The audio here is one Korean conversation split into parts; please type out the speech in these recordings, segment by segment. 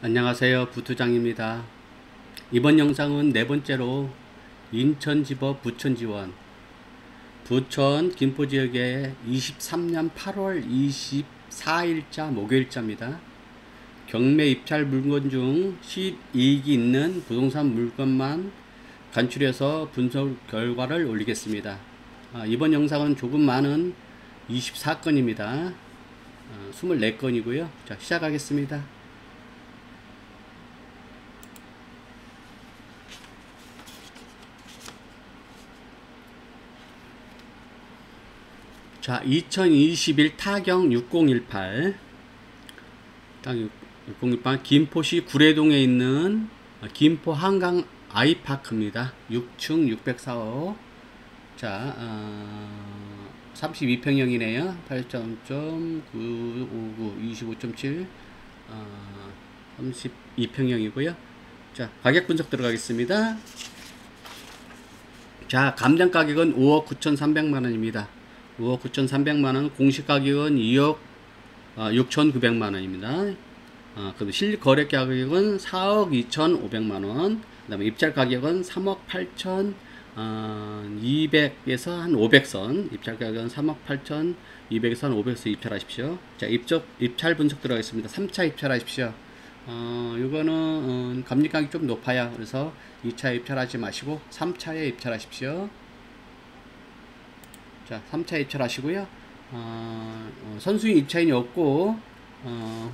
안녕하세요, 부투장입니다. 이번 영상은 네 번째로 인천지법 부천지원 부천 김포지역의 23년 8월 24일자 목요일자입니다. 경매 입찰 물건 중 실이익이 있는 부동산 물건만 간추려서 분석 결과를 올리겠습니다. 이번 영상은 조금 많은 24건입니다. 24건이고요. 자, 시작하겠습니다. 자, 2021 타경 6018 딱 6018 김포시 구례동에 있는 김포 한강 아이파크입니다. 6층 604호. 자, 32평형이네요. 8.959 25.7 32평형이고요. 자, 가격 분석 들어가겠습니다. 자, 감정 가격은 5억 9,300만원입니다. 5억 9,300만원, 공시 가격은 2억 6,900만원입니다. 그럼 실거래 가격은 4억 2,500만원, 그 다음에 입찰 가격은 3억 8,200에서 한 500선, 입찰 가격은 3억 8,200에서 한 500선 입찰하십시오. 자, 입찰 분석 들어가겠습니다. 3차 입찰하십시오. 이거는 감리가격이 좀 높아요. 그래서 2차 입찰하지 마시고 3차에 입찰하십시오. 자, 3차 입찰하시고요. 선수임 입차인이 없고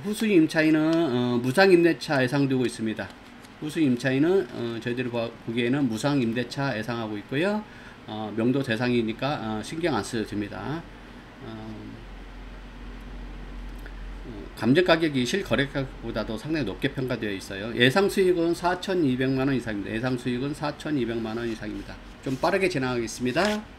후수임 임차인은 무상임대차 예상되고 있습니다. 후수임 임차인은 저희들이 보기에는 무상임대차 예상하고 있고요. 명도 대상이니까 신경 안 써도 됩니다. 감정가격이 실거래가격보다도 상당히 높게 평가되어 있어요. 예상 수익은 4,200만원 이상입니다. 예상 수익은 4,200만원 이상입니다. 좀 빠르게 진행하겠습니다.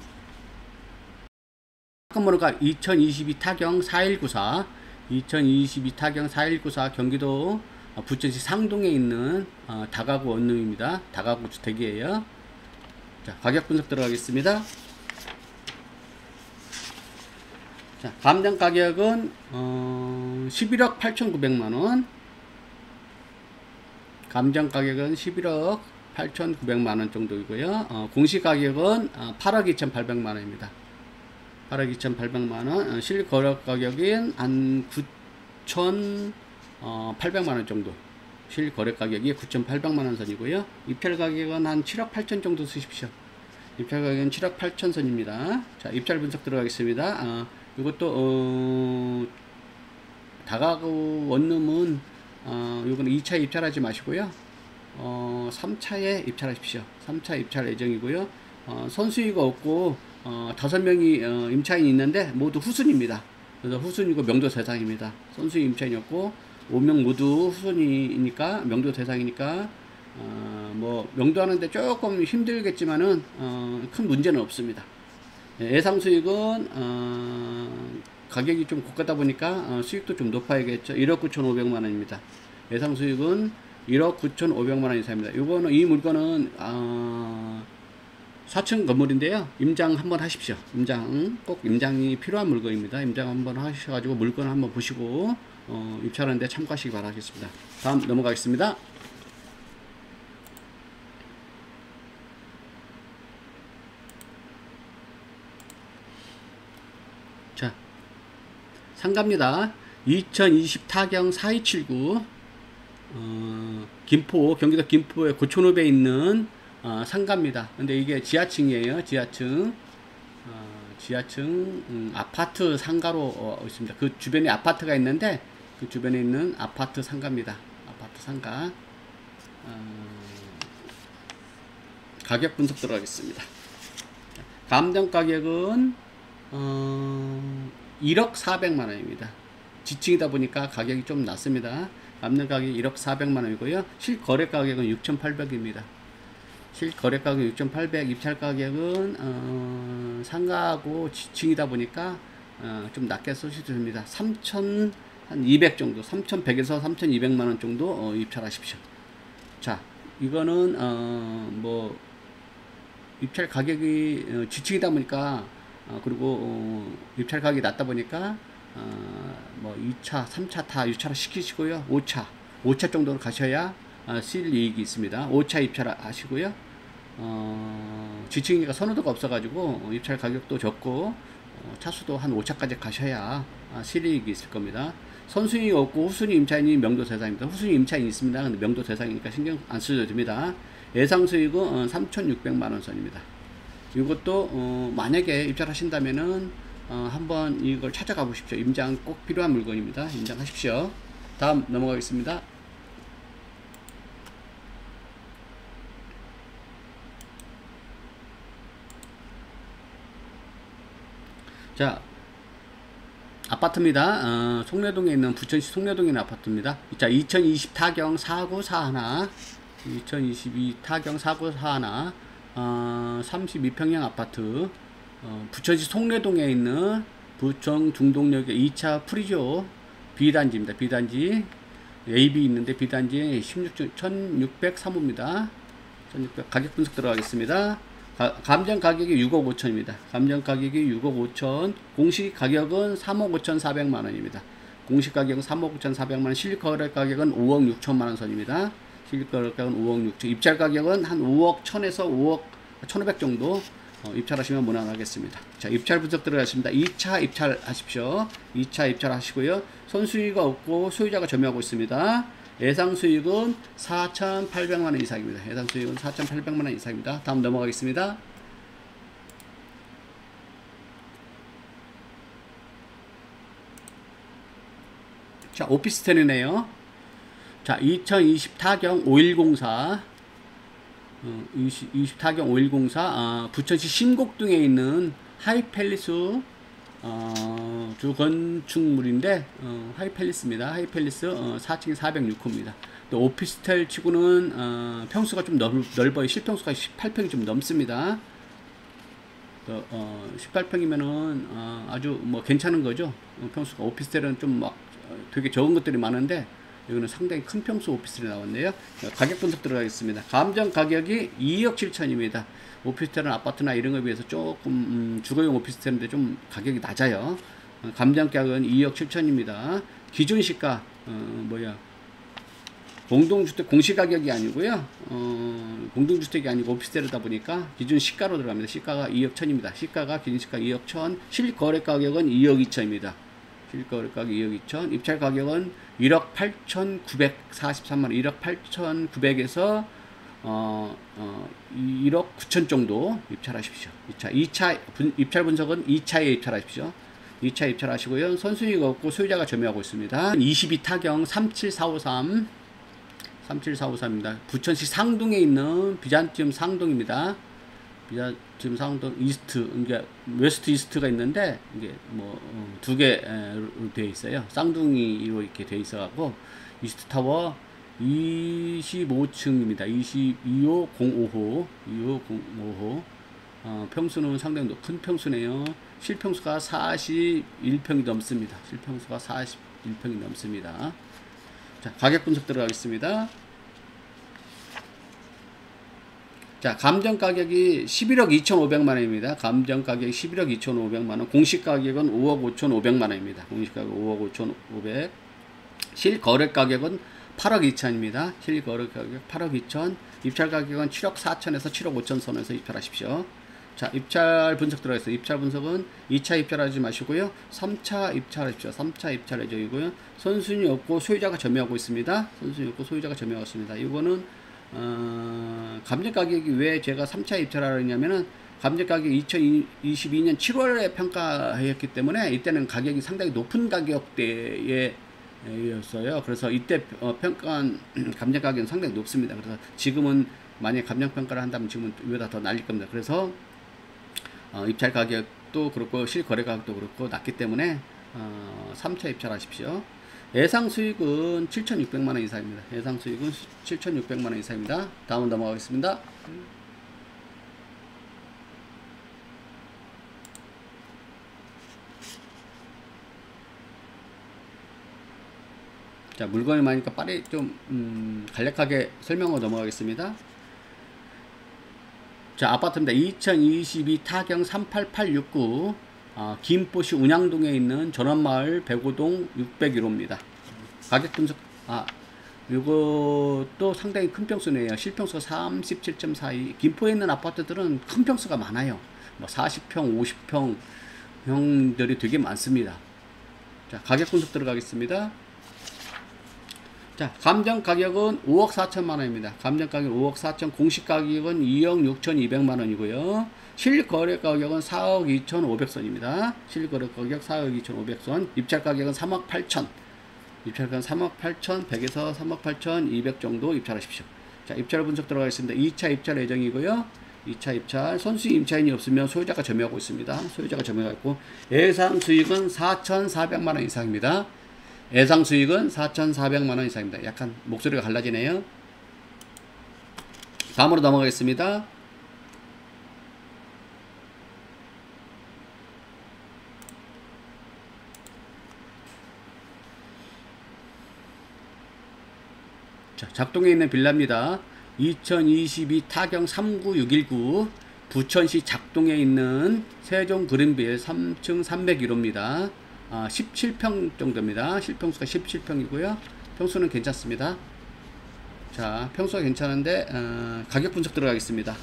건번호가 2022 타경 4194 2022 타경 4194 경기도 부천시 상동에 있는 다가구 원룸입니다. 다가구 주택이에요. 자, 가격 분석 들어가겠습니다. 자, 감정 가격은 11억 8,900만원, 감정 가격은 11억 8,900만원 정도이고요. 공시 가격은 8억 2,800만원입니다. 8억 2,800만원, 실거래 가격은 한 9,800만원 정도, 실거래 가격이 9,800만원 선이고요. 입찰 가격은 한 7억 8천 정도 쓰십시오. 입찰 가격은 7억 8천 선입니다. 자, 입찰 분석 들어가겠습니다. 이것도 다가구 원룸은 요거는 2차 입찰하지 마시고요. 3차에 입찰하십시오. 3차 입찰 예정이고요. 선수위가 없고 5명이 임차인이 있는데 모두 후순입니다. 그래서 후순이고 명도 대상입니다. 선수위 임차인이 없고 5명 모두 후순이니까 명도 대상이니까 뭐 명도하는데 조금 힘들겠지만은 큰 문제는 없습니다. 예상 수익은 가격이 좀 고가다 보니까 수익도 좀 높아야겠죠. 1억 9,500만원입니다. 예상 수익은 1억 9,500만원 이상입니다. 요거는 이 물건은 4층 건물인데요. 임장 한번 하십시오. 임장, 꼭 임장이 필요한 물건입니다. 임장 한번 하셔가지고 물건 한번 보시고 입찰하는데 참고하시기 바라겠습니다. 다음 넘어가겠습니다. 자, 상가입니다. 2020 타경 4279 김포, 경기도 김포의 고촌읍에 있는 상가입니다. 근데 이게 지하층이에요. 지하층. 지하층 아파트 상가로 있습니다. 그 주변에 아파트가 있는데 그 주변에 있는 아파트 상가입니다. 아파트 상가. 가격 분석 들어가겠습니다. 감정 가격은 1억 400만원입니다. 지층이다 보니까 가격이 좀 낮습니다. 감정 가격이 1억 400만원이고요. 실거래 가격은 6,800입니다. 실거래 가격 6,800, 입찰 가격은 상가하고 지층이다 보니까 좀 낮게 쓰셔도 됩니다. 3,200 정도, 3,100에서 3,200만원 정도 입찰하십시오. 자, 이거는 뭐 입찰 가격이 지층이다 보니까 그리고 입찰 가격이 낮다 보니까 뭐 2차, 3차 다 유찰을 시키시고요. 5차 5차 정도로 가셔야 실이익이 있습니다. 5차 입찰하시고요. 지층이가 선호도가 없어가지고 입찰 가격도 적고 차수도 한 5차까지 가셔야 실이익이 있을 겁니다. 선순위 없고 후순위 임차인이 명도 대상입니다. 후순위 임차인이 있습니다. 근데 명도 대상이니까 신경 안 쓰셔도 됩니다. 예상 수익은 3,600만원 선입니다. 이것도 만약에 입찰하신다면은 한번 이걸 찾아가 보십시오. 임장 꼭 필요한 물건입니다. 임장하십시오. 다음 넘어가겠습니다. 자, 아파트입니다. 송내동에 있는 부천시 송내동에 있는 아파트입니다. 자, 2020 타경 4941 2022 타경 4941 32평형 아파트 부천시 송내동에 있는 부천 중동역의 2차 프리조 B단지입니다. B단지 AB 있는데 B단지 1603호입니다. 1600 가격 분석 들어가겠습니다. 감정 가격이 6억 5천입니다. 감정 가격이 6억 5천, 공시 가격은 3억 5,400만원입니다. 공시 가격은 3억 5,400만원, 실거래 가격은 5억 6천만원 선입니다. 실거래 가격은 5억 6천, 입찰 가격은 한 5억 1천에서 5억 1,500 정도 입찰하시면 무난하겠습니다. 자, 입찰 분석 들어가겠습니다. 2차 입찰하십시오. 2차 입찰하시고요. 선수익이 없고 소유자가 점유하고 있습니다. 예상 수익은 4,800만원 이상입니다. 예상 수익은 4,800만원 이상입니다. 다음 넘어가겠습니다. 자, 오피스텔이네요. 자, 2020 타경 5104 20 타경 5104 부천시 신곡동에 있는 하이팰리스 주 건축물인데 하이팰리스입니다. 하이팰리스 4층에 406호입니다. 또 오피스텔 치고는 평수가 좀 넓어요. 실평수가 18평이 좀 넘습니다. 18평이면은 아주 뭐 괜찮은 거죠. 평수가 오피스텔은 좀 막 되게 적은 것들이 많은데 여기는 상당히 큰 평수 오피스텔이 나왔네요. 가격 분석 들어가겠습니다. 감정 가격이 2억 7천입니다. 오피스텔은 아파트나 이런 거에 비해서 조금 주거용 오피스텔인데 좀 가격이 낮아요. 감정 가격은 2억 7천입니다. 기준 시가 공동주택 공시가격이 아니고요. 공동주택이 아니고 오피스텔이다 보니까 기준 시가로 들어갑니다. 시가가 2억 1천입니다. 시가가 기준 시가 2억 1천, 실거래 가격은 2억 2천입니다. 실거래 가격 2억 2천, 입찰 가격은 1억 8,943만원, 1억 8,900에서 1억 9천 정도 입찰하십시오. 2차 입찰 분석은 2차에 입찰하십시오. 2차 입찰하시고요. 선수익 없고 소유자가 점유하고 있습니다. 22 타경 37453 37453입니다. 부천시 상동에 있는 비잔티움 상동입니다. 비잔티움 상동 이스트, 이게 웨스트 이스트가 있는데 이게 뭐 두 개로 되어 있어요. 쌍둥이로 이렇게 되어 있어갖고 이스트 타워 25층입니다. 25055호 25055호 평수는 상당히 큰 평수네요. 실평수가 41평이 넘습니다. 실평수가 41평이 넘습니다. 자, 가격 분석 들어가겠습니다. 자, 감정 가격이 11억 2,500만원입니다. 감정 가격이 11억 2,500만원, 공시 가격은 5억 5,500만원입니다. 공시 가격 5억 5,500, 실거래 가격은 8억 2천입니다. 실거래 가격 8억 2천, 입찰 가격은 7억 4천에서 7억 5천 선에서 입찰하십시오. 자, 입찰 분석 들어가겠습니다. 입찰 분석은 2차 입찰하지 마시고요. 3차 입찰하십시오. 3차 입찰 예정이고요. 선순위 없고 소유자가 점유하고 있습니다. 선순위 없고 소유자가 점유하고 있습니다. 이거는 감정 가격이 왜 제가 3차 입찰하려 했냐면은 감정 가격이 2022년 7월에 평가했기 때문에 이때는 가격이 상당히 높은 가격대에 였어요. 그래서 이때 평가한 감정 가격은 상당히 높습니다. 그래서 지금은 만약에 감정 평가를 한다면 지금은 이보다 더 날릴 겁니다. 그래서 입찰 가격도 그렇고 실거래 가격도 그렇고 낮기 때문에 3차 입찰하십시오. 예상 수익은 7,600만원 이상입니다. 예상 수익은 7,600만원 이상입니다. 다음 넘어가겠습니다. 자, 물건이 많으니까 빨리 좀 간략하게 설명으로 넘어가겠습니다. 자, 아파트입니다. 2022 타경 38869 김포시 운양동에 있는 전원마을 105동 601호입니다. 가격 분석 요것도 상당히 큰 평수네요. 실평수가 37.42. 김포에 있는 아파트들은 큰 평수가 많아요. 뭐 40평, 50평 형들이 되게 많습니다. 자, 가격 분석 들어가겠습니다. 자, 감정 가격은 5억 4천만 원입니다. 감정 가격 5억 4천, 공시 가격은 2억 6,200만 원이고요. 실거래 가격은 4억 2,500선입니다. 실거래 가격 4억 2,500선. 입찰 가격은 3억 8천. 입찰 가격은 3억 8천, 100에서 3억 8천 200 정도 입찰하십시오. 자, 입찰 분석 들어가겠습니다. 2차 입찰 예정이고요. 2차 입찰, 선수의 임차인이 없으면 소유자가 점유하고 있습니다. 소유자가 점유하고 있고, 예상 수익은 4,400만 원 이상입니다. 예상 수익은 4,400만 원 이상입니다. 약간 목소리가 갈라지네요. 다음으로 넘어가겠습니다. 자, 작동에 있는 빌라입니다. 2022 타경 39619 부천시 작동에 있는 세종 그린빌 3층 301호입니다. 17평 정도입니다. 실평수가 17평이고요. 평수는 괜찮습니다. 자, 평수가 괜찮은데 가격 분석 들어가겠습니다.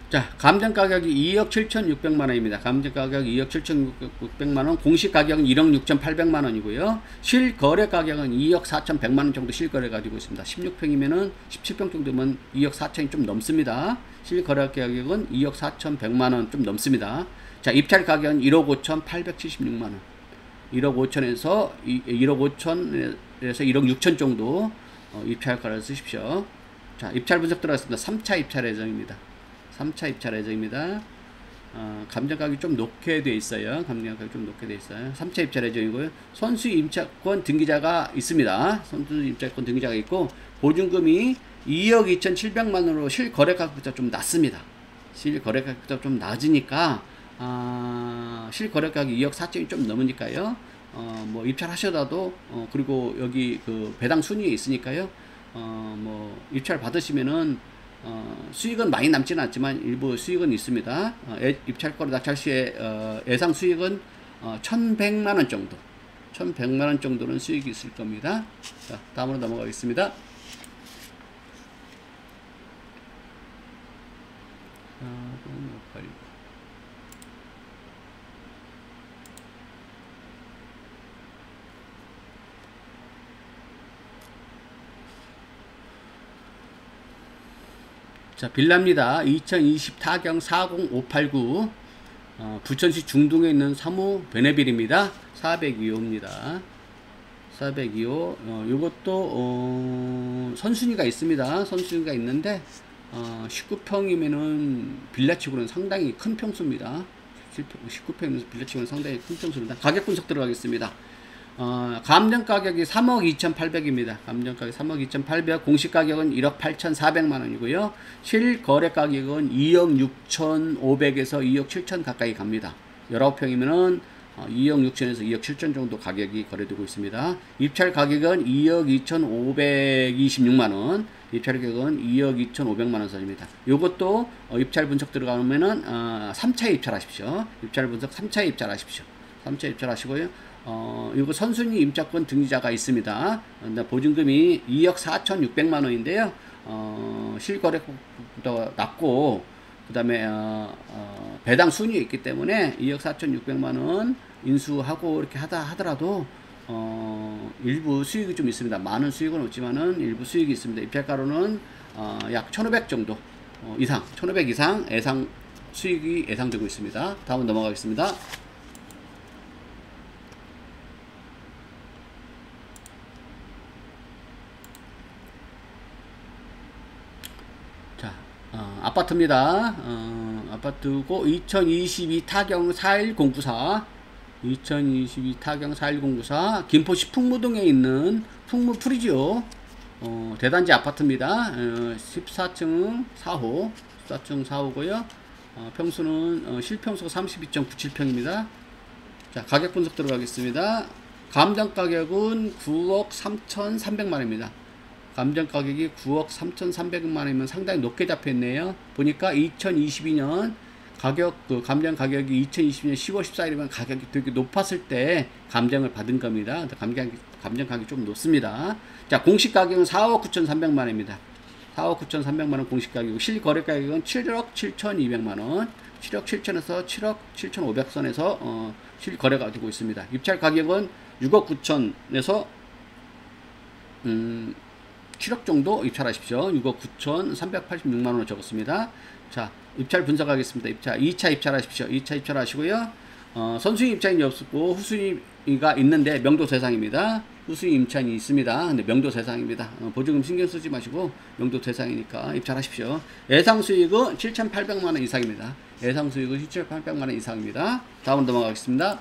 자, 감정 가격이 2억 7,600만 원입니다. 감정 가격 2억 7,600만 원, 공시 가격은 1억 6,800만 원이고요. 실거래 가격은 2억 4,100만 원 정도 실거래 가지고 있습니다. 16평이면은 17평 정도면 2억 4천이 좀 넘습니다. 실거래 가격은 2억 4,100만 원 좀 넘습니다. 자, 입찰 가격은 1억 5,876만 원. 1억 5천에서 1억 5천에서 1억 6천 정도 입찰가를 쓰십시오. 자, 입찰 분석 들어갔습니다. 3차 입찰 예정입니다. 3차 입찰 예정입니다. 감정 가격이 좀 높게 돼 있어요. 감정 가격이 좀 높게 돼 있어요. 3차 입찰 예정이고요. 선수 임차권 등기자가 있습니다. 선수 임차권 등기자가 있고, 보증금이 2억 2,700만 원으로 실거래 가격보다 좀 낮습니다. 실거래 가격보다 좀 낮으니까 실거래 가격 2억 4천이 좀 넘으니까요. 뭐 입찰하셔도 그리고 여기 그 배당 순위에 있으니까요. 뭐 입찰 받으시면은 수익은 많이 남지는 않지만 일부 수익은 있습니다. 입찰가로 낙찰 시에 예상 수익은 1,100만 원 정도, 1,100만 원 정도는 수익이 있을 겁니다. 자, 다음으로 넘어가겠습니다. 자, 빌라입니다. 2020 타경 40589 부천시 중동에 있는 사무 베네빌입니다. 402호입니다. 402호. 요것도 선순위가 있습니다. 선순위가 있는데 19평이면은 빌라치고는 상당히 큰 평수입니다. 19평이면 빌라치고는 상당히 큰 평수입니다. 가격 분석 들어가겠습니다. 감정 가격이 3억 2,800입니다. 감정 가격 3억 2,800, 공시 가격은 1억 8,400만 원이고요. 실거래 가격은 2억 6,500에서 2억 7천 가까이 갑니다. 19평이면은 2억 6천에서 2억 7천 정도 가격이 거래되고 있습니다. 입찰 가격은 2억 2,526만 원, 입찰 가격은 2억 2,500만 원 선입니다. 요것도 입찰 분석 들어가면은 3차에 입찰하십시오. 입찰 분석 3차에 입찰하십시오. 3차 입찰하시고요. 이거 선순위 임차권 등기자가 있습니다. 보증금이 2억 4,600만 원인데요. 실거래보다 낮고, 그 다음에 배당 순위에 있기 때문에 2억 4,600만 원 인수하고 이렇게 하더라도 일부 수익이 좀 있습니다. 많은 수익은 없지만은 일부 수익이 있습니다. 입찰가로는 약 1,500 정도 이상, 1,500 이상 예상 수익이 예상되고 있습니다. 다음 넘어가겠습니다. 아파트입니다. 아파트고 2022 타경 41094 2022 타경 41094 김포시 풍무동에 있는 풍무 프리지오 대단지 아파트입니다. 14층 4호 14층 4호고요. 평수는 실평수가 32.97평입니다. 자, 가격 분석 들어가겠습니다. 감정 가격은 9억 3,300만 원입니다. 감정 가격이 9억 3,300만 원이면 상당히 높게 잡혀있네요. 보니까 2022년 그 감정 가격이 2020년 10월 14일이면 가격이 되게 높았을 때 감정을 받은 겁니다. 감정 가격이 좀 높습니다. 자, 공시 가격은 4억 9,300만 원입니다. 4억 9,300만 원 공시 가격이고 실거래 가격은 7억 7,200만 원, 7억 7천에서 7억 7,500선에서 실거래가 되고 있습니다. 입찰 가격은 6억 9천에서 7억 정도 입찰하십시오. 6억 9,386만 원을 적었습니다. 자, 입찰 분석하겠습니다. 2차 입찰하십시오. 2차 입찰하시고요. 선수임 입찰이 없고 후수임이가 있는데 명도 대상입니다. 후수임 입찰이 있습니다. 근데 명도 대상입니다. 보조금 신경 쓰지 마시고 명도 대상이니까 입찰하십시오. 예상 수익은 7,800만 원 이상입니다. 예상 수익은 7,800만 원 이상입니다. 다음 넘어가겠습니다.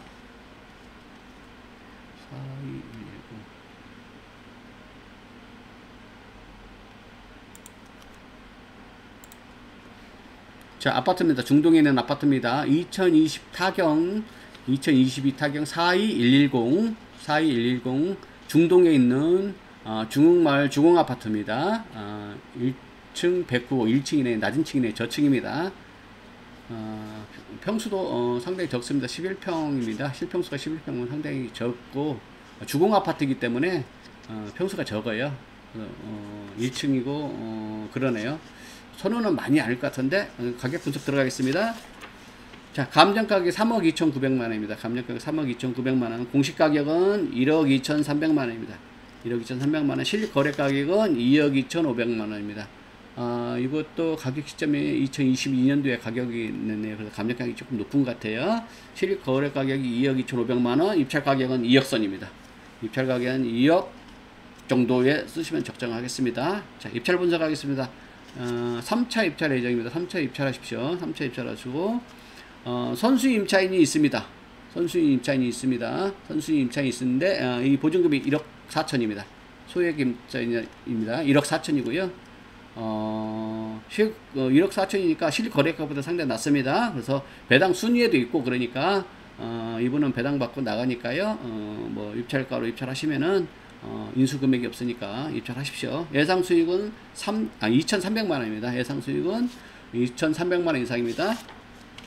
4219. 자, 아파트입니다. 중동에 있는 아파트입니다. 2020 타경 42110 중동에 있는 중흥마을 중흥아파트입니다. 1층 109호 1층이네, 낮은 층이네, 저층입니다. 평수도 상당히 적습니다. 11평입니다. 실평수가 11평은 상당히 적고 주공아파트이기 때문에 평수가 적어요. 1층이고 그러네요. 선호는 많이 아닐 것 같은데 가격 분석 들어가겠습니다. 자, 감정가격이 3억 2,900만 원입니다. 감정가격 3억 2,900만 원. 공시 가격은 1억 2,300만 원입니다. 1억 2,300만 원. 실거래 가격은 2억 2,500만 원입니다. 이것도 가격 시점이 2022년도에 가격이 있네요. 그래서 감정가격이 조금 높은 것 같아요. 실거래 가격이 2억 2,500만 원. 입찰 가격은 2억 선입니다. 입찰 가격은 2억 정도에 쓰시면 적정하겠습니다. 자, 입찰 분석하겠습니다. 3차 입찰 예정입니다. 3차 입찰하십시오. 3차 입찰하시고 선수임 임차인이 있습니다. 선수임 임차인이 있습니다. 선수임 임차인이 있는데 이 보증금이 1억 4천입니다. 소액 임차인입니다. 1억 4천이고요. 1억 4천이니까 실거래가보다 상당히 낮습니다. 그래서 배당 순위에도 있고 그러니까 이분은 배당 받고 나가니까요. 뭐 입찰가로 입찰하시면은 인수금액이 없으니까 입찰하십시오. 예상 수익은 2,300만 원입니다. 예상 수익은 2,300만 원 이상입니다.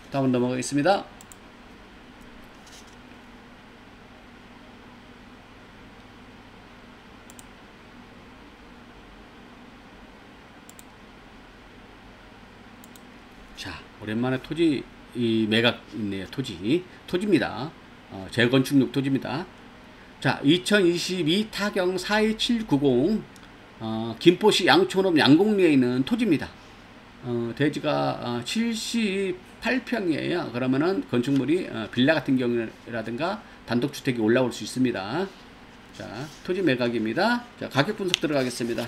다음 넘어가겠습니다. 자, 오랜만에 토지 매각 있네요. 토지입니다. 재건축용 토지입니다. 자, 2022 타경 42790 김포시 양촌읍 양곡리에 있는 토지입니다. 대지가 78평이에요. 그러면은 건축물이 빌라 같은 경우라든가 단독주택이 올라올 수 있습니다. 자, 토지 매각입니다. 자, 가격 분석 들어가겠습니다.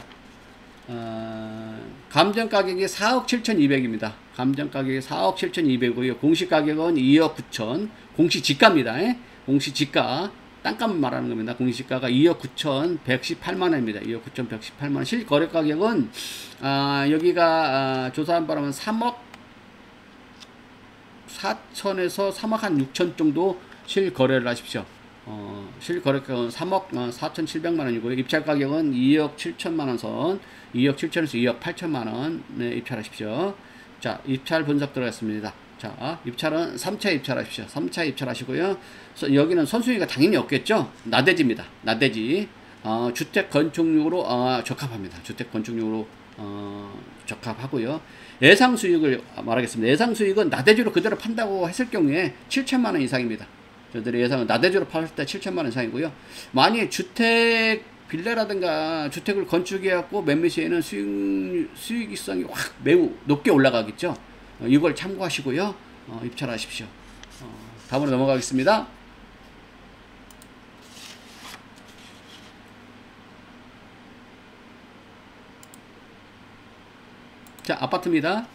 감정 가격이 4억 7,200입니다. 감정 가격이 4억 7,200이고요. 공시 가격은 2억 9천. 공시 지가입니다. 공시 지가. 땅값 말하는 겁니다. 공시가가 2억 9,118만 원입니다. 2억 9,118만 원. 실거래 가격은 여기가 조사한 바람은 3억 4천에서 3억 한 6천 정도 실거래를 하십시오. 실거래 가격은 3억 4,700만 원이고요. 입찰 가격은 2억 7천만 원 선, 2억 7천에서 2억 8천만 원에 입찰하십시오. 자, 입찰 분석 들어갔습니다. 자, 입찰은 3차 입찰하십시오. 3차 입찰하시고요. 여기는 선수위가 당연히 없겠죠. 나대지입니다. 나대지. 주택 건축용으로 적합합니다. 주택 건축용으로 적합하고요. 예상 수익을 말하겠습니다. 예상 수익은 나대지로 그대로 판다고 했을 경우에 7천만 원 이상입니다. 저들의 예상은 나대지로 팔을 때 7천만 원 이상이고요. 만약에 주택 빌라라든가 주택을 건축해갖고 매매 시에는 수익성이 확 매우 높게 올라가겠죠. 이걸 참고하시고요. 입찰하십시오. 다음으로 넘어가겠습니다. 자, 아파트입니다.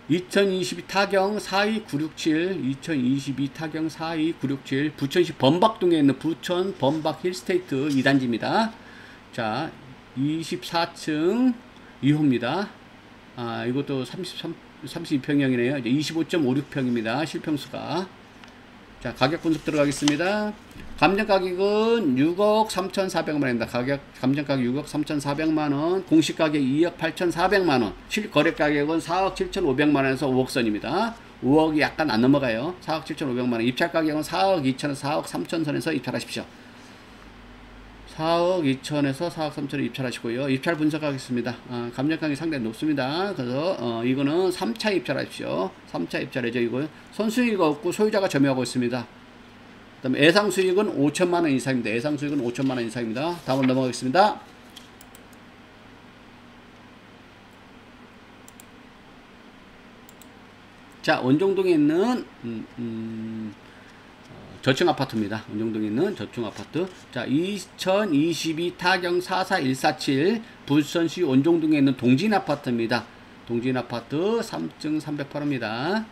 2022 타경 42967, 2022 타경 42967, 부천시 범박동에 있는 부천 범박 힐스테이트 2단지입니다. 자, 24층 2호입니다. 이것도 32평형이네요. 이제 25.56평입니다. 실평수가. 자, 가격 분석 들어가겠습니다. 감정 가격은 6억 3,400만 원입니다. 감정 가격 6억 3,400만 원, 공시 가격 2억 8,400만 원, 실거래 가격은 4억 7,500만 원에서 5억 선입니다. 5억이 약간 안 넘어가요. 4억 7,500만원. 입찰 가격은 4억 2천에서 4억 3천 선에서 입찰하십시오. 4억 2천에서 4억 3천에 입찰하시고요. 입찰 분석하겠습니다. 감정가격이 상당히 높습니다. 그래서 이거는 3차 입찰하십시오. 3차 입찰이죠. 이거 선수익이 없고 소유자가 점유하고 있습니다. 그 다음에 예상 수익은 5천만원 이상입니다. 예상 수익은 5천만원 이상입니다. 다음으로 넘어가겠습니다. 자, 원종동에 있는 저층 아파트입니다. 원종동에 있는 저층 아파트. 자, 2022 타경 44147 부천시 원종동에 있는 동진 아파트입니다. 동진 아파트 3층 308호입니다.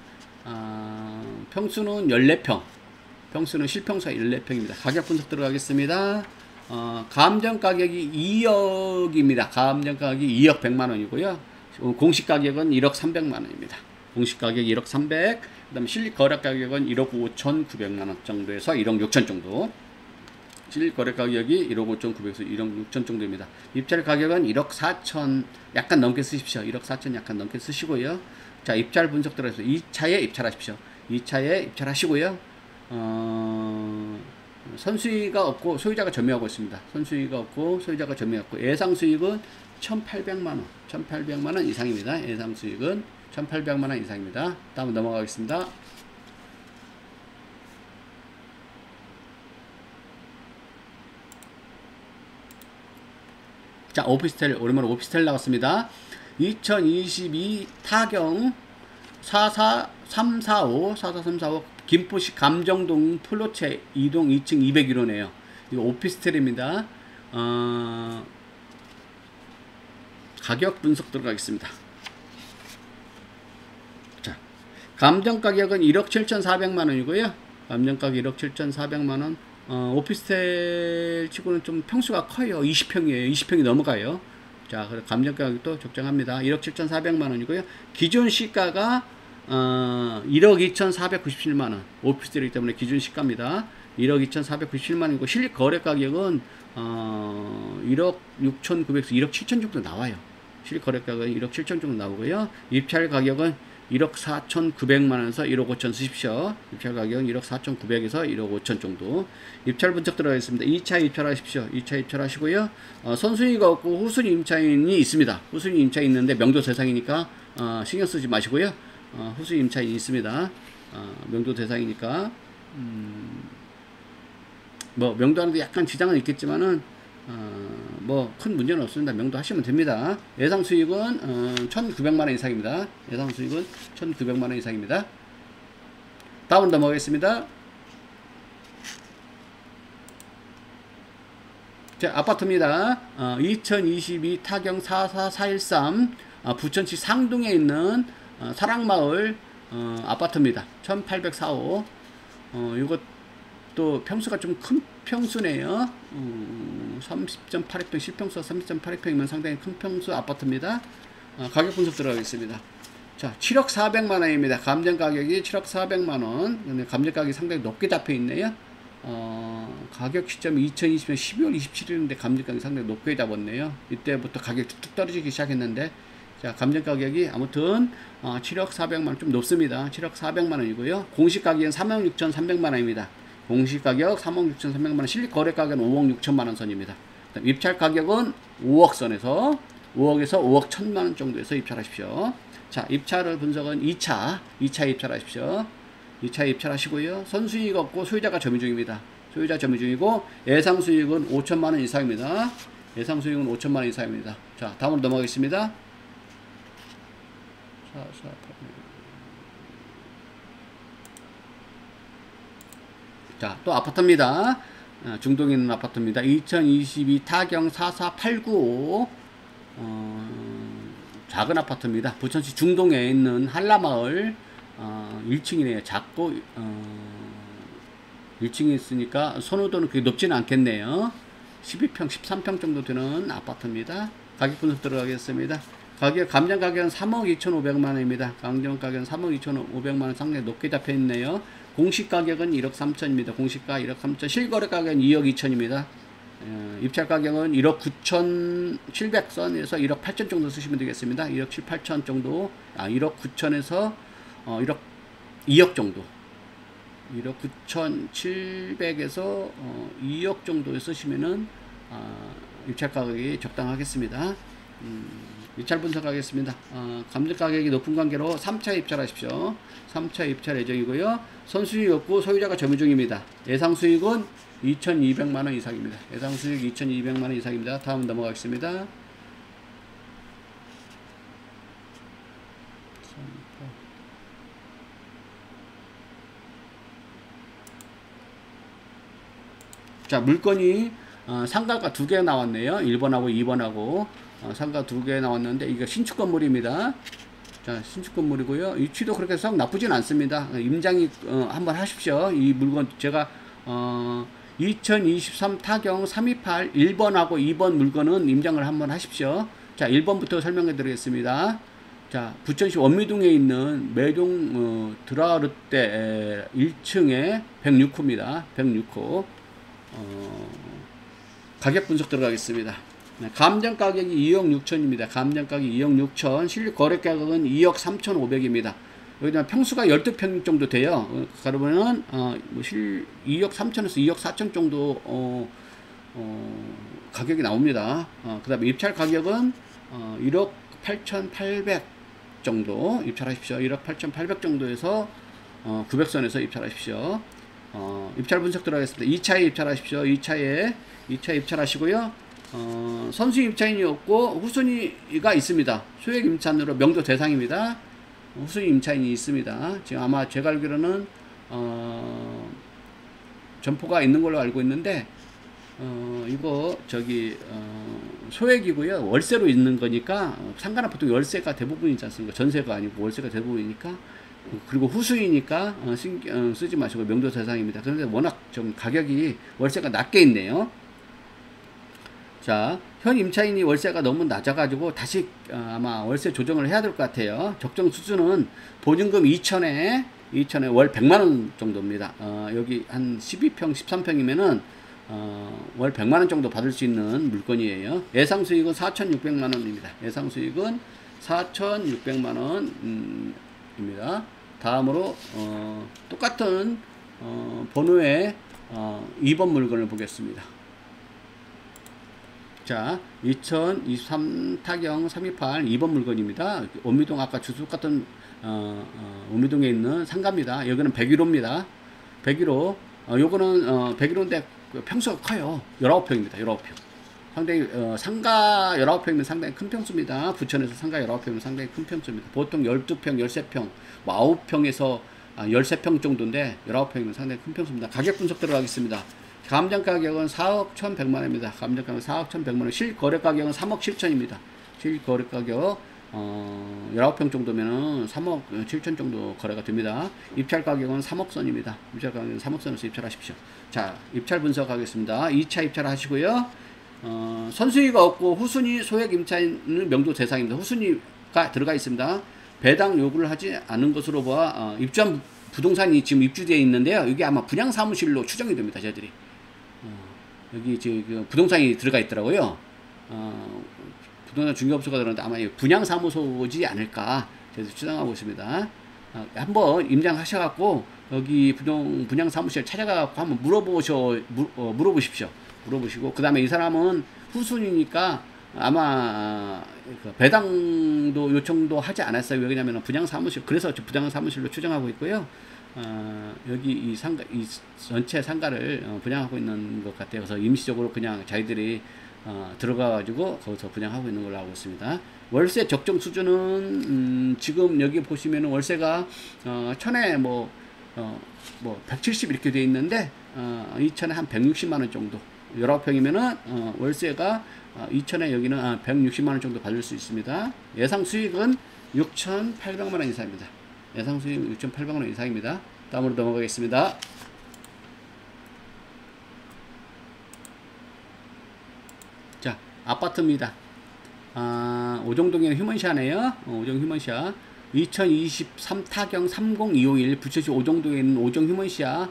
평수는 14평. 평수는 실평수가 14평입니다. 가격 분석 들어가겠습니다. 감정 가격이 2억입니다. 감정 가격이 2억 100만원이고요. 공시 가격은 1억 300만원입니다. 공시 가격 1억 300, 그 다음에 실리 거래 가격은 1억 5,900만원 정도에서 1억 6천 정도. 실리 거래 가격이 1억 5,900에서 1억 6천 정도입니다. 입찰 가격은 1억 4천 약간 넘게 쓰십시오. 1억 4천 약간 넘게 쓰시고요. 자, 입찰 분석 들어가서 2차에 입찰하십시오. 2차에 입찰하시고요. 선수위가 없고 소유자가 점유하고 있습니다. 선수위가 없고 소유자가 점유하고 예상 수익은 1,800만원, 1,800만원 이상입니다. 예상 수익은 1,800만원 이상입니다. 다음 넘어가겠습니다. 자, 오피스텔, 오랜만에 오피스텔 나왔습니다. 2022 타경 44345 김포시 감정동 플로체 2동 2층 201호네요. 이거 오피스텔입니다. 가격 분석 들어가겠습니다. 자, 감정 가격은 1억 7,400만원이고요. 감정 가격 1억 7,400만원. 오피스텔 치고는 좀 평수가 커요. 20평이에요. 20평이 넘어가요. 자, 그래서 감정 가격도 적정합니다. 1억 7,400만원이고요. 기존 시가가 1억 2,497만원. 오피스텔이기 때문에 기준 시가입니다. 1억 2,497만원이고 실리 거래 가격은 1억 6,900에서 1억 7천 정도 나와요. 실리 거래 가격은 1억 7천 정도 나오고요. 입찰 가격은 1억 4,900만원에서 1억 5천 쓰십시오. 입찰 가격은 1억 4,900에서 1억 5천 정도. 입찰 분석 들어가겠습니다. 2차 입찰하십시오. 2차 입찰하시고요. 선순위가 없고 후순위 임차인이 있습니다. 후순위 임차인이 있는데 명도 대상이니까 신경 쓰지 마시고요. 후순위 임차인이 있습니다. 명도 대상이니까 뭐 명도하는데 약간 지장은 있겠지만은 뭐 큰 문제는 없습니다. 명도하시면 됩니다. 예상 수익은 1,900만원 이상입니다. 예상 수익은 1,900만원 이상입니다. 다음 넘어가겠습니다. 자, 아파트입니다. 2022 타경 44413 부천시 상동에 있는 사랑마을 아파트입니다. 1804호. 이것도 평수가 좀 큰 평수네요. 30.82평, 실평수가 30.82평이면 상당히 큰 평수 아파트입니다. 가격 분석 들어가겠습니다. 자, 7억 400만원입니다. 감정 가격이 7억 400만원. 근데 감정 가격이 상당히 높게 잡혀 있네요. 가격 시점이 2020년 12월 27일인데 감정 가격이 상당히 높게 잡았네요. 이때부터 가격이 툭툭 떨어지기 시작했는데, 자, 감정 가격이 아무튼 7억 400만원 좀 높습니다. 7억 400만원이고요. 공시 가격은 3억 6,300만원입니다. 공시 가격 3억 6,300만원, 실리 거래 가격은 5억 6천만원 선입니다. 입찰 가격은 5억 선에서 5억에서 5억 1천만원 정도에서 입찰하십시오. 자, 입찰을 분석은 2차 입찰하십시오. 2차 입찰하시고요. 선수익 없고 소유자가 점유 중입니다. 소유자 점유 중이고 예상 수익은 5천만원 이상입니다. 예상 수익은 5천만원 이상입니다. 자, 다음으로 넘어가겠습니다. 자, 또 아파트입니다. 중동에 있는 아파트입니다. 2022 타경 44895 작은 아파트입니다. 부천시 중동에 있는 한라마을 1층이네요. 작고 1층이 있으니까 선호도는 그렇게 높지는 않겠네요. 12평, 13평 정도 되는 아파트입니다. 가격 분석 들어가겠습니다. 가격, 감정 가격은 3억 2,500만원입니다. 감정 가격은 3억 2,500만원 상당히 높게 잡혀 있네요. 공시 가격은 1억 3천입니다. 공시가 1억 3천, 실거래 가격은 2억 2천입니다. 입찰 가격은 1억 9,700선에서 1억 8천 정도 쓰시면 되겠습니다. 1억 7, 8천 정도, 1억 9천에서 1억 2억 정도. 1억 9,700에서 2억 정도에 쓰시면은 입찰 가격이 적당하겠습니다. 입찰 분석하겠습니다. 감정 가격이 높은 관계로 3차 입찰하십시오. 3차 입찰 예정이고요. 선수익이 없고 소유자가 점유 중입니다. 예상 수익은 2,200만원 이상입니다. 예상 수익 2,200만원 이상입니다. 다음 넘어가겠습니다. 자, 물건이 상가가 2개 나왔네요. 1번하고 2번하고 상가 2개 나왔는데 이거 신축 건물입니다. 자, 신축 건물이고요. 위치도 그렇게 썩 나쁘진 않습니다. 임장이 한번 하십시오. 이 물건 제가 2023 타경 328 1번하고 2번 물건은 임장을 한번 하십시오. 자, 1번부터 설명해 드리겠습니다. 자, 부천시 원미동에 있는 매동 드라르떼 1층에 106호입니다. 106호. 가격 분석 들어가겠습니다. 네, 감정 가격이 2억 6천입니다. 감정 가격이 2억 6천, 실질 거래 가격은 2억 3,500입니다. 여기다 평수가 12평 정도 돼요. 그러면은 2억 3천에서 2억 4천 정도 가격이 나옵니다. 그 다음에 입찰 가격은 1억 8,800 정도 입찰하십시오. 1억 8,800 정도에서 900선에서 입찰하십시오. 입찰 분석 들어가겠습니다. 2차에 입찰하십시오. 2차에 입찰하시고요. 선수 임차인이 없고 후순위가 있습니다. 소액 임차인으로 명도 대상입니다. 후순위 임차인이 있습니다. 지금 아마 제가 알기로는 점포가 있는 걸로 알고 있는데 이거 소액이고요. 월세로 있는 거니까 상가는 보통 월세가 대부분이지 않습니까? 전세가 아니고 월세가 대부분이니까. 그리고 후수이니까 쓰지 마시고 명도 대상입니다. 그런데 워낙 좀 가격이 월세가 낮게 있네요. 자, 현 임차인이 월세가 너무 낮아가지고 다시 아마 월세 조정을 해야 될 것 같아요. 적정 수준은 보증금 2천에 월 100만원 정도입니다. 여기 한 12평, 13평이면은 월 100만원 정도 받을 수 있는 물건이에요. 예상 수익은 4,600만원입니다. 예상 수익은 4,600만원입니다. 다음으로 똑같은 번호의 2번 물건을 보겠습니다. 자, 2023 타경 328 2번 물건입니다. 원미동 아까 주소 같은 원미동에 있는 상가입니다. 여기는 101호입니다. 101호. 요거는 101호인데 평수가 커요. 19평입니다. 19평. 상당히 상가 19평이면 상당히 큰 평수입니다. 부천에서 상가 19평이면 상당히 큰 평수입니다. 보통 12평, 13평, 뭐 9평에서 13평 정도인데 19평이면 상당히 큰 평수입니다. 가격 분석 들어가겠습니다. 감정 가격은 4억 1,100만원입니다. 감정 가격은 4억 1,100만원. 실 거래 가격은 3억 7천입니다. 실 거래 가격 19평 정도면은 3억 7천 정도 거래가 됩니다. 입찰 가격은 3억 선입니다. 입찰 가격은 3억 선에서 입찰하십시오. 자, 입찰 분석하겠습니다. 2차 입찰 하시고요. 선수위가 없고 후순위 소액 임차인은 명도 대상입니다. 후순위가 들어가 있습니다. 배당 요구를 하지 않은 것으로 봐 입주한 부동산이 지금 입주되어 있는데요. 이게 아마 분양 사무실로 추정이 됩니다. 저희들이 여기 지금 부동산이 들어가 있더라고요. 부동산 중개업소가 들어오는데 아마 분양 사무소지 않을까 저희도 추정하고 있습니다. 한번 임장하셔갖고 여기 분양 사무실 찾아가갖고 한번 물어보십시오. 물어보시고 그 다음에 이 사람은 후순위니까 아마 배당도 요청도 하지 않았어요. 왜냐면 분양 사무실, 그래서 분양 사무실로 추정하고 있고요. 여기 이 전체 상가를 분양하고 있는 것 같아요. 그래서 임시적으로 그냥 자기들이 들어가가지고 거기서 분양하고 있는 걸로 알고 있습니다. 월세 적정 수준은 지금 여기 보시면은 월세가 천에 170 이렇게 돼 있는데 2천에 한 160만원 정도. 19평이면은 월세가 2천에 여기는 160만원 정도 받을 수 있습니다. 예상 수익은 6,800만원 이상입니다. 예상 수익 6,800만원 이상입니다. 다음으로 넘어가겠습니다. 자, 아파트입니다. 오정동에 휴먼샤네요. 오정 휴먼샤 2023 타경 30251 부천시 오정동에 있는 오정 휴먼샤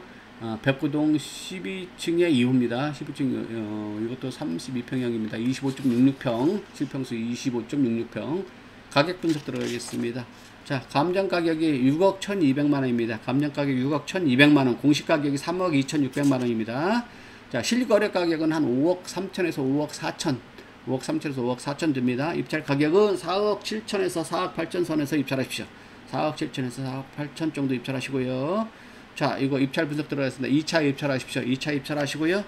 백구동 12층의 2호입니다. 12층 이것도 32평형입니다. 25.66평 실평수 25.66평 가격 분석 들어가겠습니다. 자, 감정 가격이 6억 1200만원입니다. 감정 가격 6억 1200만원, 공시 가격이 3억 2600만원입니다. 자, 실거래 가격은 한 5억 3천에서 5억 4천, 5억 3천에서 5억 4천 됩니다. 입찰 가격은 4억 7천에서 4억 8천 선에서 입찰하십시오. 4억 7천에서 4억 8천 정도 입찰하시고요. 자, 이거 입찰 분석 들어가겠습니다. 2차 입찰하십시오. 2차 입찰하시고요.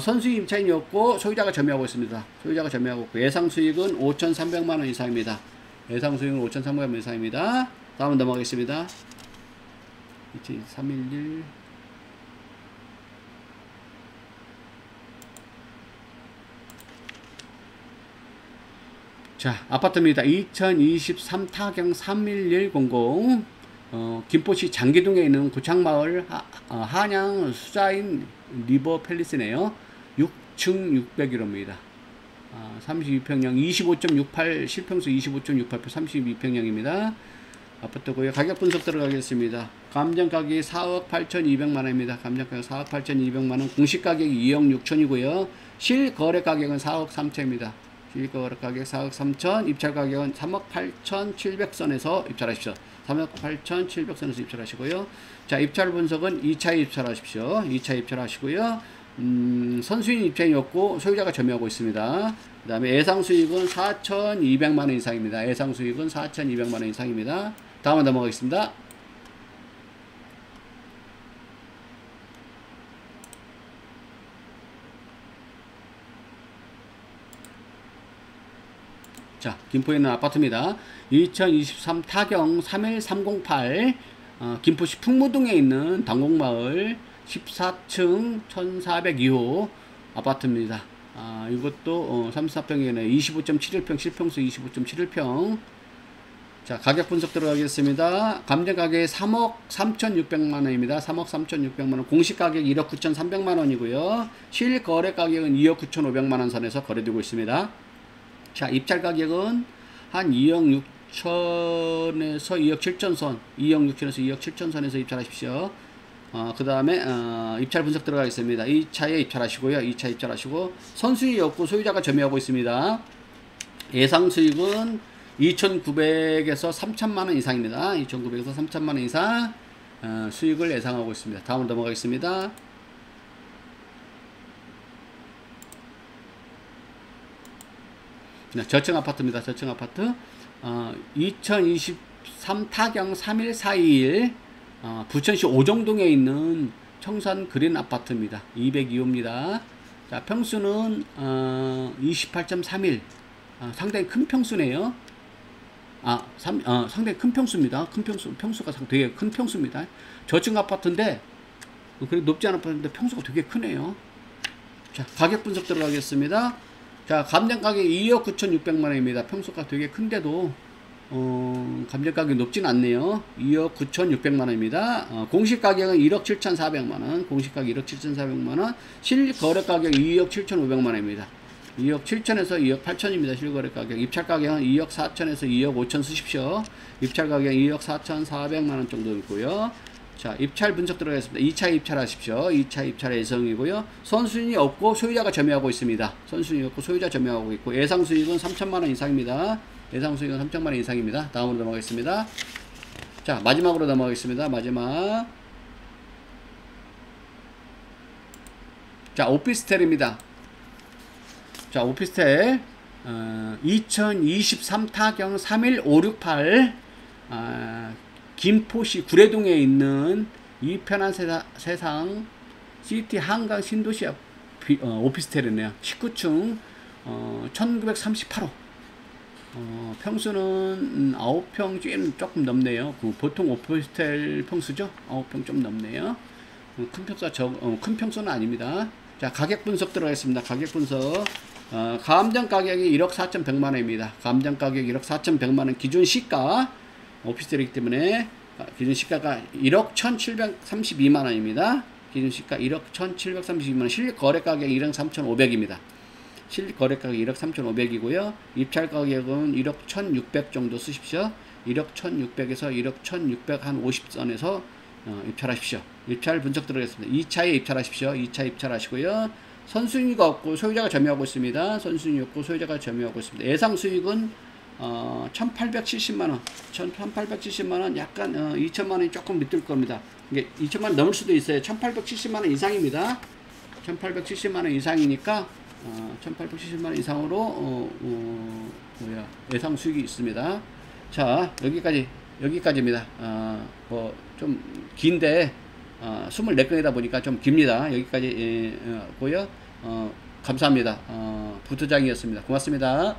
선수익 임차인이 없고 소유자가 점유하고 있습니다. 소유자가 점유하고 있고 예상 수익은 5,300만원 이상입니다. 예상 수익은 5,300만원 이상입니다. 다음 넘어가겠습니다. 311 자, 아파트입니다. 2023 타경 31100 김포시 장기동에 있는 고창마을 한양 수자인 리버 팰리스네요. 6층 601호입니다. 32평형 25.68 실평수 25.68% 32평형입니다. 아파트고요. 가격 분석 들어가겠습니다. 감정 가격이 4억 8,200만원입니다. 감정 가격 4억 8,200만원, 공시 가격이 2억 6천이고요. 실거래 가격은 4억 3천입니다. 실거래 가격 4억 3천, 입찰 가격은 3억 8,700선에서 입찰하십시오. 3억 8,700선에서 입찰하시고요. 자, 입찰 분석은 2차 입찰하십시오. 2차 입찰하시고요. 선수인 입찰이 없고 소유자가 점유하고 있습니다. 그 다음에 예상 수익은 4,200만원 이상입니다. 예상 수익은 4,200만원 이상입니다. 다음으로 넘어가겠습니다. 자, 김포에 있는 아파트입니다. 2023 타경 31308 김포시 풍무동에 있는 당곡마을 14층 1402호 아파트입니다. 이것도 34평이네. 25.71평, 실평수 25.71평. 자, 가격 분석 들어가겠습니다. 감정 가격이 3억 3,600만원입니다. 3억 3,600만원. 공시 가격 1억 9,300만원이고요. 실거래 가격은 2억 9,500만원 선에서 거래되고 있습니다. 자, 입찰 가격은 한 2억 6천에서 2억 7천 선, 2억 6천에서 2억 7천 선에서 입찰하십시오. 그 다음에 입찰 분석 들어가겠습니다. 2차에 입찰하시고요. 2차 입찰하시고 선수익이 없고 소유자가 점유하고 있습니다. 예상 수익은 2,900에서 3,000만원 이상입니다. 2,900에서 3,000만원 이상 수익을 예상하고 있습니다. 다음으로 넘어가겠습니다. 저층 아파트입니다. 저층 아파트 2023 타경 31421 부천시 오정동에 있는 청산 그린 아파트입니다. 202호입니다. 자, 평수는 28.31 상당히 큰 평수네요. 상당히 큰 평수입니다. 큰 평수가 되게 큰 평수입니다. 저층 아파트인데 그래도 높지 않은 아파트인데 평수가 되게 크네요. 자, 가격 분석 들어가겠습니다. 자, 감정 가격이 2억 9,600만원입니다. 평수가 되게 큰데도 감정 가격이 높진 않네요. 2억 9,600만원입니다. 공시 가격은 1억 7,400만원, 공시 가격 1억 7,400만원, 실거래 가격 2억 7,500만원입니다. 2억 7천에서 2억 8천입니다. 실거래 가격. 입찰 가격은 2억 4천에서 2억 5천 쓰십시오. 입찰 가격 2억 4,400만원 정도 있고요. 자, 입찰 분석 들어가겠습니다. 2차 입찰하십시오. 2차 입찰 예정이고요. 선수인이 없고 소유자가 점유하고 있습니다. 선수인이 없고 소유자 점유하고 있고 예상 수익은 3천만원 이상입니다. 예상 수익은 3천만원 이상입니다. 다음으로 넘어가겠습니다. 자, 마지막으로 넘어가겠습니다. 마지막. 자, 오피스텔입니다. 자, 오피스텔 2023 타경 31568 김포시 구례동에 있는 이 편한 세상 시티 한강 신도시 오피스텔이네요. 19층 1938호 평수는 9평 조금 넘네요. 보통 오피스텔 평수죠. 9평 좀 넘네요. 큰 평수는 아닙니다. 자, 가격 분석 들어가겠습니다. 가격 분석. 감정 가격이 1억 4,100만원입니다. 감정 가격 1억 4,100만원 기준 시가 오피스텔이기 때문에 기준 시가가 1억 1,732만원입니다. 기준 시가 1억 1,732만원, 실거래 가격 1억 3,500입니다. 실거래 가격 1억 3,500이고요. 입찰 가격은 1억 1,600 정도 쓰십시오. 1억 1,600에서 1억 1,600 한 50선에서 입찰하십시오. 입찰 분석 들어가겠습니다. 2차에 입찰하십시오. 2차 입찰하시고요. 선수익이 없고 소유자가 점유하고 있습니다. 선수익이 없고 소유자가 점유하고 있습니다. 예상 수익은 1870만원, 1870만원 약간 2천만원이 조금 밑들 겁니다. 이게 2천만원 넘을 수도 있어요. 1870만원 이상입니다. 1870만원 이상이니까 1870만원 이상으로 예상 수익이 있습니다. 자, 여기까지입니다. 뭐 좀 긴데 24건이다 보니까 좀 깁니다. 여기까지 고요. 감사합니다. 부투장이었습니다. 고맙습니다.